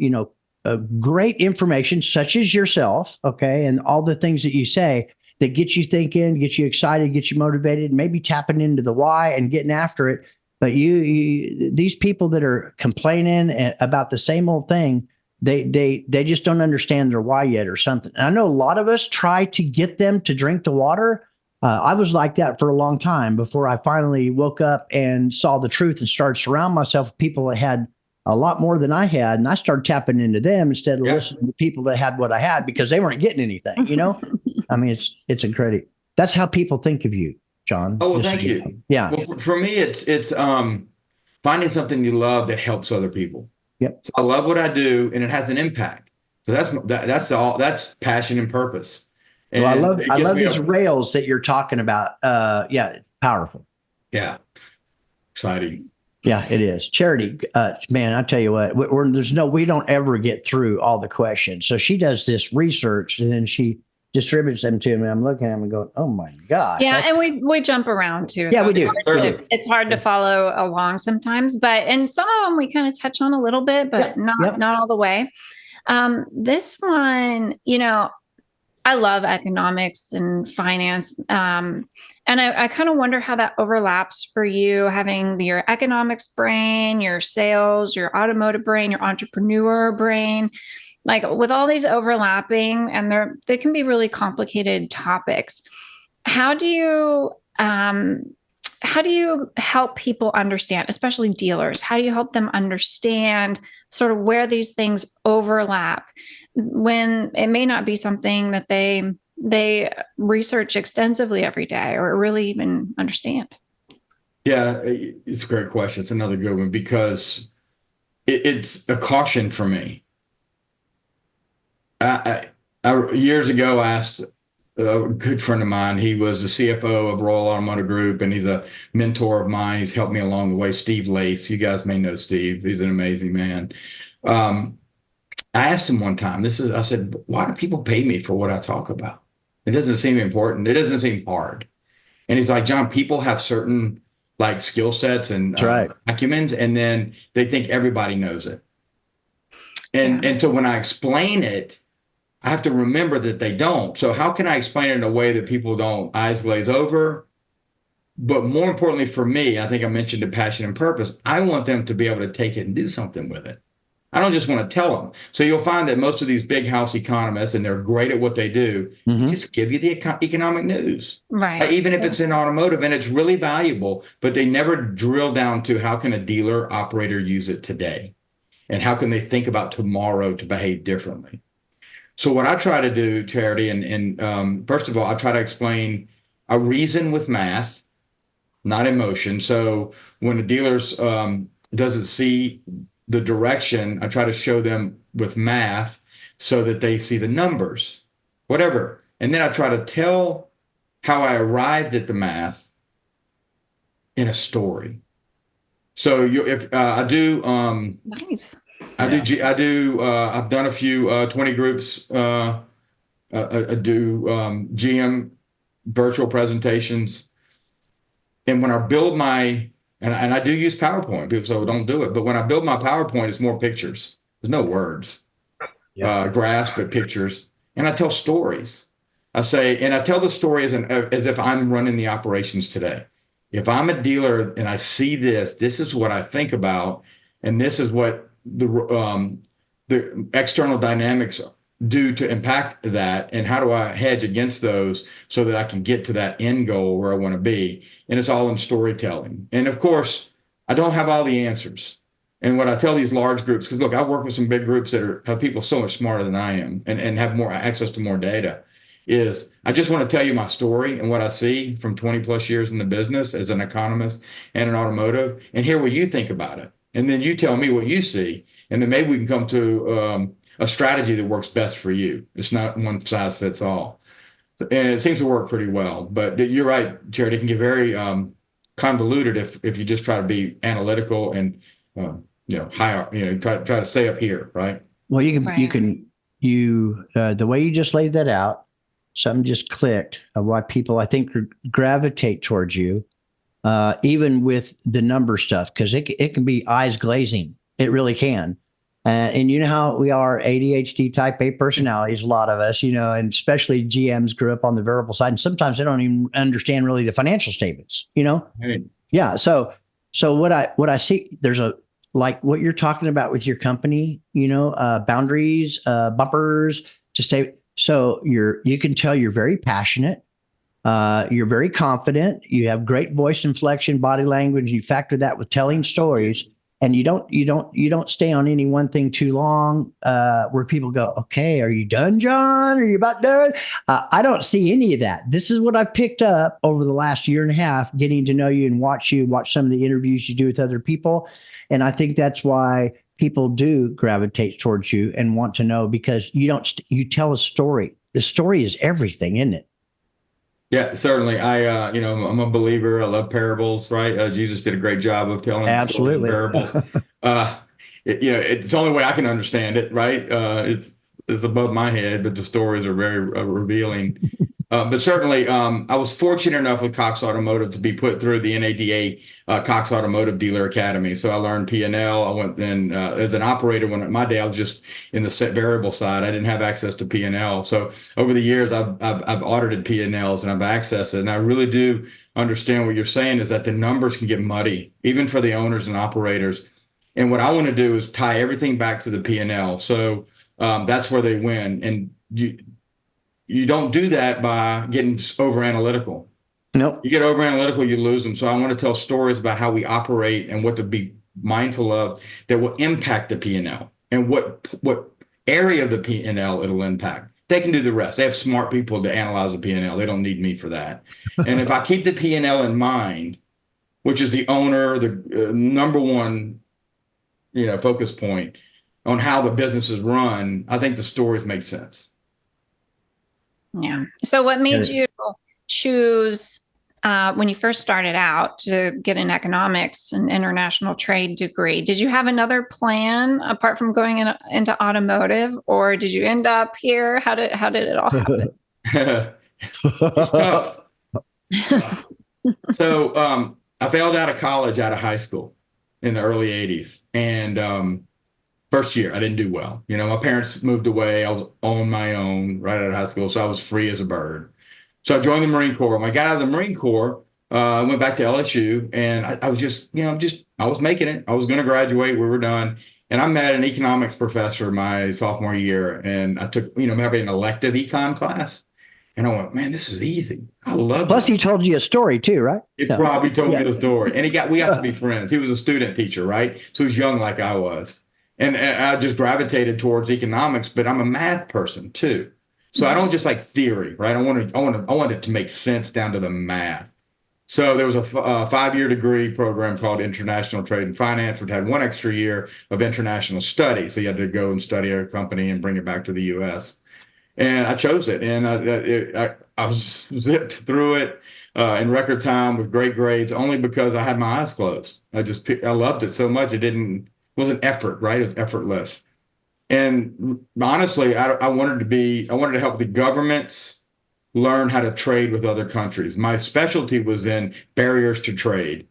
great information, such as yourself, okay, and all the things that you say that get you thinking, get you excited, get you motivated, maybe tapping into the why and getting after it. But these people that are complaining about the same old thing, they just don't understand their why yet or something. And I know a lot of us try to get them to drink the water. I was like that for a long time before I finally woke up and saw the truth and started surrounding myself with people that had a lot more than I had. And I started tapping into them instead of listening to people that had what I had, because they weren't getting anything, I mean, it's a credit. That's how people think of you, John. Oh, well, thank you. Yeah. Well, for me, it's finding something you love that helps other people. Yep. So I love what I do, and it has an impact. So that's passion and purpose. And well, I love these rails that you're talking about. Powerful. Yeah. Exciting. Yeah, it is. Charity, man, I tell you what, we don't ever get through all the questions. So she does this research, and then she distributes them to me. I'm looking at them and going, oh my God. Yeah. And we jump around too. Yeah, so we do. It's hard to follow along sometimes, and some of them we kind of touch on a little bit, but not all the way. This one, I love economics and finance. And I kind of wonder how that overlaps for you, having your economics brain, your sales, your automotive brain, your entrepreneur brain, like with all these overlapping, and they can be really complicated topics. How do you help people understand, especially dealers? How do you help them understand sort of where these things overlap when it may not be something that they research extensively every day or really even understand? Yeah, it's a great question. It's another good one, because it's a caution for me. I years ago asked a good friend of mine. He was the CFO of Royal Automotive Group, and he's a mentor of mine. He's helped me along the way. Steve Lace, you guys may know Steve. He's an amazing man. I asked him one time, I said, why do people pay me for what I talk about? It doesn't seem important. It doesn't seem hard. And he's like, John, people have certain skill sets and acumens, and then they think everybody knows it. And so when I explain it, I have to remember that they don't. So how can I explain it in a way that people don't eyes glaze over? But more importantly for me, I think I mentioned the passion and purpose. I want them to be able to take it and do something with it. I don't just want to tell them. So you'll find that most of these big house economists, and they're great at what they do, just give you the economic news. Right. Even if it's in automotive, and it's really valuable, but they never drill down to how can a dealer operator use it today? And how can they think about tomorrow to behave differently? So what I try to do, Charity, and first of all, I try to explain a reason with math, not emotion. So when the dealers doesn't see the direction, I try to show them with math so that they see the numbers, whatever. And then I try to tell how I arrived at the math in a story. So if I do, Nice. I've done a few 20 groups. I do GM virtual presentations. And when I build and I do use PowerPoint, people say, well, don't do it. But when I build my PowerPoint, it's more pictures. There's no words, graphs, but pictures. And I tell stories. I tell the story as if I'm running the operations today. If I'm a dealer and I see this is what I think about, and this is what the external dynamics do to impact that, and how do I hedge against those so that I can get to that end goal where I want to be. And it's all in storytelling. And of course, I don't have all the answers. And what I tell these large groups, because look, I work with some big groups that have people so much smarter than I am and have more access to more data, is I just want to tell you my story and what I see from 20 plus years in the business as an economist and an automotive, and hear what you think about it. And then you tell me what you see, and then maybe we can come to a strategy that works best for you. It's not one size fits all. And it seems to work pretty well. But you're right, Jared, it can get very convoluted if you just try to be analytical and high, try to stay up here, right? Well, the way you just laid that out, something just clicked of why people, I think, gravitate towards you, even with the number stuff, because it can be eyes glazing. It really can. And you know how we are, ADHD type A personalities, a lot of us, and especially GMs grew up on the variable side. And sometimes they don't even understand really the financial statements, Right. Yeah. So what I see, there's like what you're talking about with your company, boundaries, bumpers to stay. So you can tell you're very passionate. You're very confident. You have great voice inflection, body language. You factor that with telling stories. And you don't stay on any one thing too long, where people go, okay, are you done, John? Are you about done? I don't see any of that. This is what I've picked up over the last year and a half, getting to know you and watch some of the interviews you do with other people. And I think that's why people do gravitate towards you and want to know, because you tell a story. The story is everything, isn't it? Yeah, certainly. I'm a believer. I love parables, right? Jesus did a great job of telling Absolutely parables. It's the only way I can understand it, right? It's above my head, but the stories are very revealing. But certainly, I was fortunate enough with Cox Automotive to be put through the NADA Cox Automotive Dealer Academy. So I learned P&L. I went then as an operator. When my day, I was just in the set variable side. I didn't have access to P&L. So over the years, I've audited P&Ls and I've accessed it. And I really do understand what you're saying, is that the numbers can get muddy, even for the owners and operators. And what I want to do is tie everything back to the P&L. So that's where they win. And you don't do that by getting over analytical. Nope. You get over analytical, you lose them. So I want to tell stories about how we operate and what to be mindful of that will impact the P&L, and what area of the P&L it'll impact. They can do the rest. They have smart people to analyze the P&L. They don't need me for that. And if I keep the P&L in mind, which is the owner, the number one, focus point on how the business is run, I think the stories make sense. Yeah. So what made you choose, when you first started out, to get an economics and international trade degree? Did you have another plan apart from going into automotive, or did you end up here? How did it all happen? It's tough. So I failed out of college, out of high school in the early 80s. And First year, I didn't do well. My parents moved away. I was on my own right out of high school, so I was free as a bird. So I joined the Marine Corps. When I got out of the Marine Corps, I went back to LSU, and I was just, I was making it. I was going to graduate. We were done. And I met an economics professor my sophomore year, and I took, having an elective econ class. And I went, man, this is easy. I love Plus, this. he told you a story too, right? He probably told me the story. And we got to be friends. He was a student teacher, right? So he was young like I was. And I just gravitated towards economics, but I'm a math person too. So I don't just like theory, right? I wanted it to make sense down to the math. So there was a 5-year degree program called International Trade and Finance, which had 1 extra year of international study. So you had to go and study a company and bring it back to the U.S. And I chose it, and I was zipped through it in record time with great grades, only because I had my eyes closed. I loved it so much. It wasn't effort, right? It was effortless. And honestly, I wanted to help the governments learn how to trade with other countries. My specialty was in barriers to trade.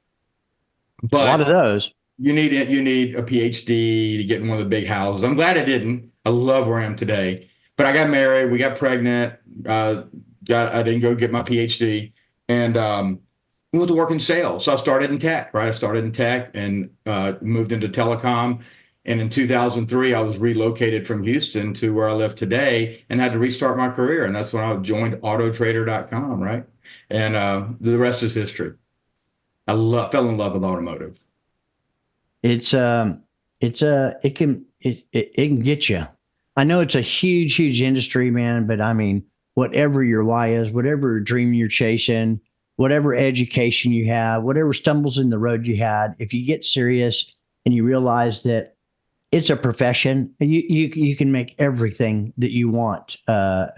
But a lot of those. You need a PhD to get in one of the big houses. I'm glad I didn't. I love where I am today. But I got married. We got pregnant. I didn't go get my PhD, and we went to work in sales. So I started in tech, right? I started in tech and moved into telecom. And in 2003, I was relocated from Houston to where I live today and had to restart my career. And that's when I joined autotrader.com, right? And the rest is history. Fell in love with automotive. It can get you. I know it's a huge industry, man, but I mean, whatever your why is, whatever dream you're chasing, whatever education you have, whatever stumbles in the road you had, if you get serious and you realize that it's a profession, you can make everything that you want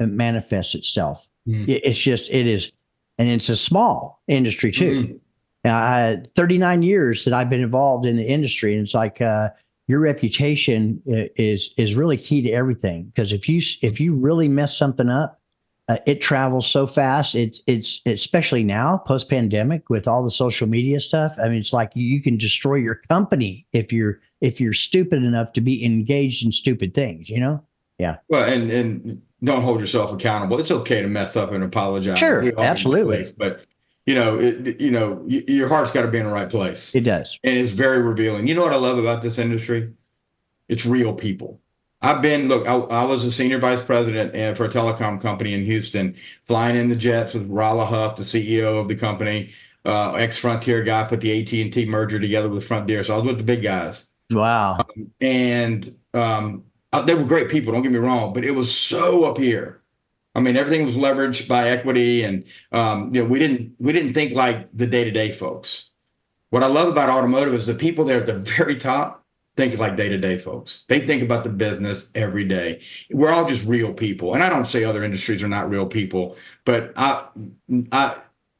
manifest itself. It is. And it's a small industry too. Now, I had 39 years that I've been involved in the industry, and it's like your reputation is really key to everything. Because if you really mess something up, it travels so fast. It's especially now post pandemic with all the social media stuff. I mean, it's like you can destroy your company if you're stupid enough to be engaged in stupid things. Yeah. Well, and don't hold yourself accountable. It's okay to mess up and apologize. Sure, absolutely. But your heart's got to be in the right place. It does. And it's very revealing. You know what I love about this industry? It's real people. I was a senior vice president for a telecom company in Houston, flying in the jets with Rala Huff, the CEO of the company, ex-Frontier guy, put the AT&T merger together with Frontier. So I was with the big guys. Wow. And they were great people, don't get me wrong, but it was so up here. I mean, everything was leveraged by equity, and we didn't think like the day-to-day folks. What I love about automotive is the people there at the very top think like day-to-day folks. They think about the business every day. We're all just real people. And I don't say other industries are not real people, but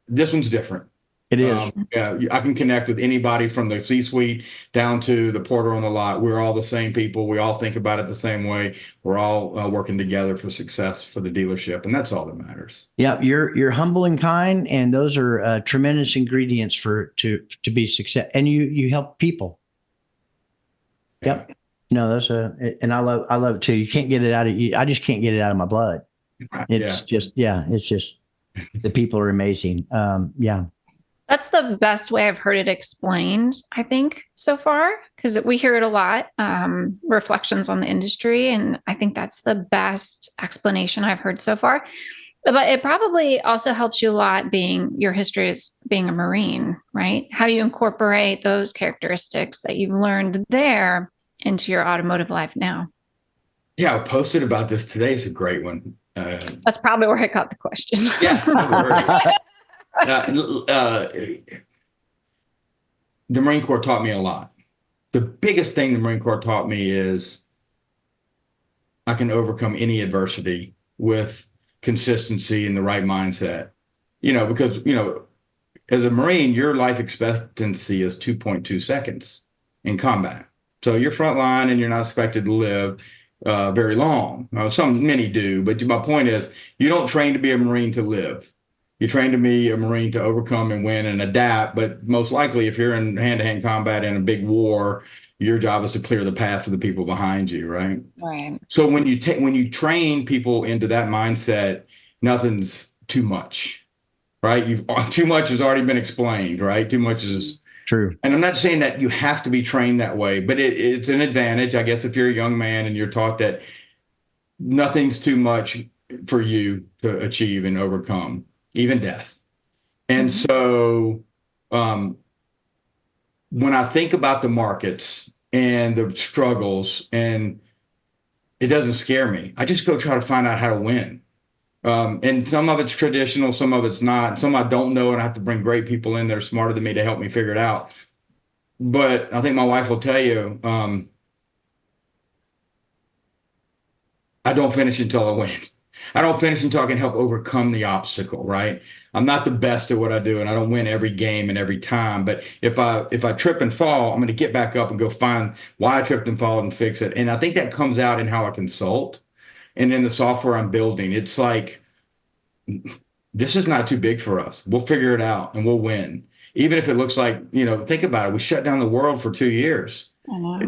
this one's different. It is. Yeah, I can connect with anybody from the C-suite down to the porter on the lot. We're all the same people. We all think about it the same way. We're all working together for success for the dealership, and that's all that matters. Yeah, you're humble and kind, and those are tremendous ingredients to be success. And you help people. Yep. No, and I love it too. You can't get it out of you. I just can't get it out of my blood. It's just the people are amazing. Yeah. That's the best way I've heard it explained, I think, so far, because we hear it a lot, reflections on the industry. And I think that's the best explanation I've heard so far. But it probably also helps you a lot your history as being a Marine, right? How do you incorporate those characteristics that you've learned there into your automotive life now? Yeah, I posted about this today. It's a great one. That's probably where I got the question. Yeah. The Marine Corps taught me a lot. The biggest thing the Marine Corps taught me is I can overcome any adversity with consistency and the right mindset. Because, as a Marine, your life expectancy is 2.2 seconds in combat. So you're frontline and you're not expected to live very long. Now, many do, but my point is you don't train to be a Marine to live. You train to be a Marine to overcome and win and adapt. But most likely, if you're in hand-to-hand combat in a big war, Your job is to clear the path for the people behind you, right? Right. So when you train people into that mindset, nothing's too much, right? Too much has already been explained, right? Too much is True. and I'm not saying that you have to be trained that way, but it's an advantage, I guess, if you're a young man and you're taught that nothing's too much for you to achieve and overcome, even death. And so when I think about the markets and the struggles, and it doesn't scare me, I just go try to find out how to win. And some of it's traditional, some of it's not. Some I don't know, and I have to bring great people in that are smarter than me to help me figure it out. But I think my wife will tell you, I don't finish until I win. I don't finish until I can help overcome the obstacle, right? I'm not the best at what I do, and I don't win every game and every time. But if I trip and fall, I'm going to get back up and go find why I tripped and fall and fix it. And I think that comes out in how I consult and in the software I'm building. It's like, this is not too big for us. We'll figure it out and we'll win. Even if it looks like, think about it. We shut down the world for 2 years.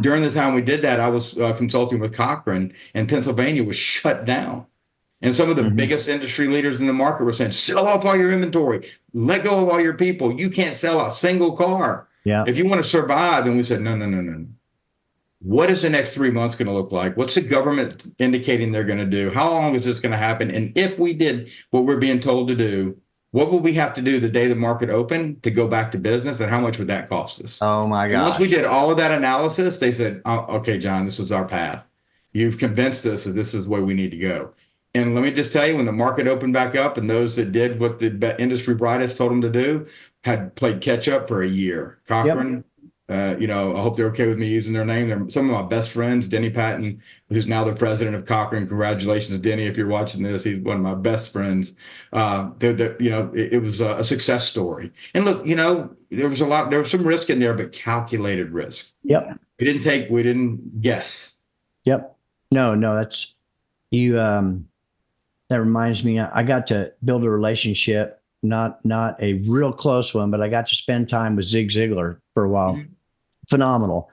During the time we did that, I was consulting with Cochrane, and Pennsylvania was shut down. And some of the biggest industry leaders in the market were saying, sell off all your inventory, let go of all your people. You can't sell a single car if you want to survive. And we said, no. What is the next 3 months going to look like? What's the government indicating they're going to do? How long is this going to happen? And if we did what we're being told to do, what would we have to do the day the market opened to go back to business? And how much would that cost us? Oh my gosh. Once we did all of that analysis, they said, oh, okay, John, this is our path. You've convinced us that this is where we need to go. And let me just tell you, when the market opened back up and those that did what the industry brightest told them to do had played catch up for a year. Cochrane, I hope they're okay with me using their name. They're some of my best friends, Denny Patton, who's now the president of Cochrane. Congratulations, Denny, if you're watching this. He's one of my best friends. It was a success story. And look, there was some risk in there, but calculated risk. Yep. We didn't guess. Yep. No, that's you. That reminds me, I got to build a relationship, not a real close one, but I got to spend time with Zig Ziglar for a while. Phenomenal.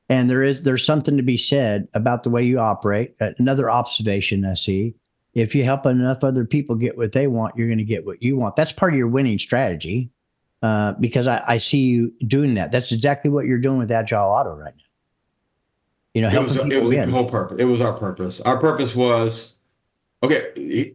And there's something to be said about the way you operate. Another observation I see, if you help enough other people get what they want, you're going to get what you want. That's part of your winning strategy, because I see you doing that. That's exactly what you're doing with Agile Auto right now. It was the whole purpose. It was our purpose. Our purpose was, okay,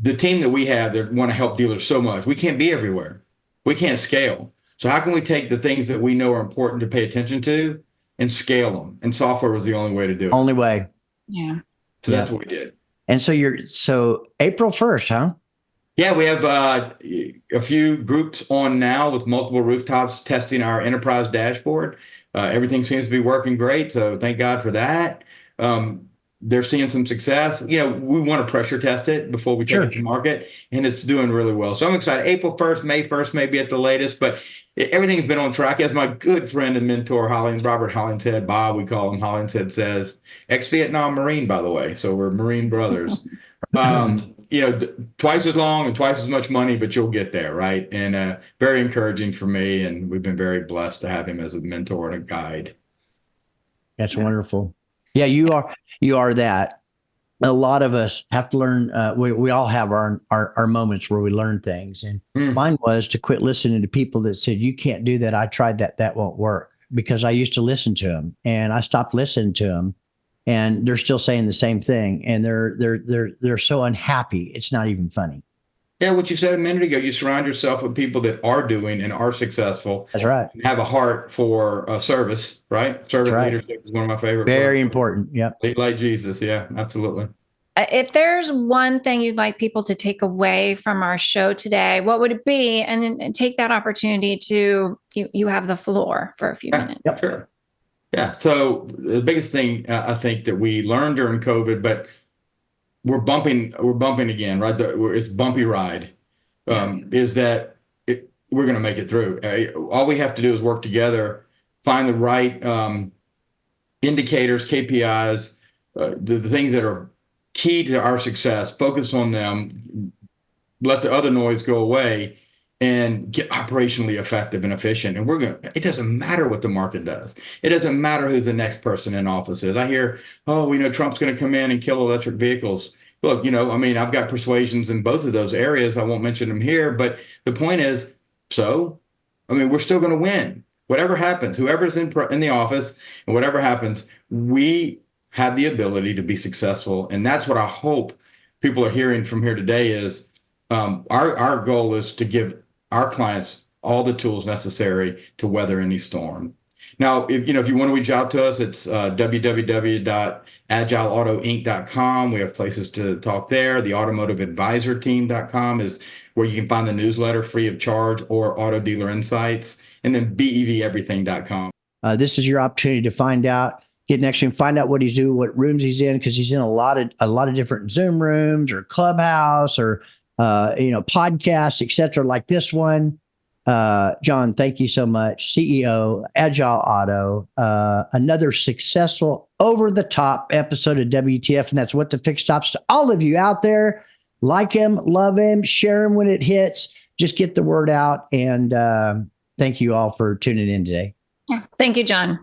the team that we have that want to help dealers so much, we can't be everywhere. We can't scale. So how can we take the things that we know are important to pay attention to and scale them? And software was the only way to do it. Only way. Yeah. So that's what we did. And so April 1st, huh? Yeah, we have a few groups on now with multiple rooftops testing our enterprise dashboard. Everything seems to be working great. So thank God for that. They're seeing some success. We want to pressure test it before we take it to market, and it's doing really well. So I'm excited. April 1st, May 1st, maybe at the latest, but everything's been on track. As my good friend and mentor, Robert Hollingshead, Bob, we call him, Hollingshead says, ex-Vietnam Marine, by the way. So we're Marine brothers. Twice as long and twice as much money, but you'll get there, right? And very encouraging for me, and we've been very blessed to have him as a mentor and a guide. That's wonderful. Yeah, you are that. A lot of us have to learn. We all have our moments where we learn things. And mine was to quit listening to people that said, you can't do that. I tried that. That won't work, because I used to listen to them, and I stopped listening to them, and they're still saying the same thing. And they're so unhappy. It's not even funny. Yeah, what you said a minute ago, you surround yourself with people that are doing and are successful. That's right. And have a heart for service, right? Service leadership is one of my favorite. Very important. Yep. Lead like Jesus. Yeah, absolutely. If there's one thing you'd like people to take away from our show today, what would it be? And take that opportunity to, you have the floor for a few minutes. Yep. Sure. Yeah. So the biggest thing I think that we learned during COVID, but we're bumping again, right? It's bumpy ride. Is that we're going to make it through. All we have to do is work together, find the right indicators, KPIs, the things that are key to our success, focus on them, let the other noise go away, and get operationally effective and efficient. And it doesn't matter what the market does. It doesn't matter who the next person in office is. I hear, oh, we know Trump's going to come in and kill electric vehicles. Look, I mean, I've got persuasions in both of those areas. I won't mention them here, but the point is, I mean, we're still going to win. Whatever happens, whoever's in the office and whatever happens, we have the ability to be successful. And that's what I hope people are hearing from here today is our goal is to give our clients all the tools necessary to weather any storm. Now, if you want to reach out to us, it's www.agileautoinc.com. We have places to talk there. The automotiveadvisorteam.com is where you can find the newsletter free of charge, or Auto Dealer Insights, and then beveverything.com. This is your opportunity to find out, get next to him, find out what he's doing, what rooms he's in, because he's in a lot of different Zoom rooms or Clubhouse or podcasts, etc., like this one. John, thank you so much. CEO, Agile Auto, another successful over-the-top episode of WTF, and that's What the FixedOPS to all of you out there. Like him, love him, share him when it hits. Just get the word out, and thank you all for tuning in today. Yeah. Thank you, John.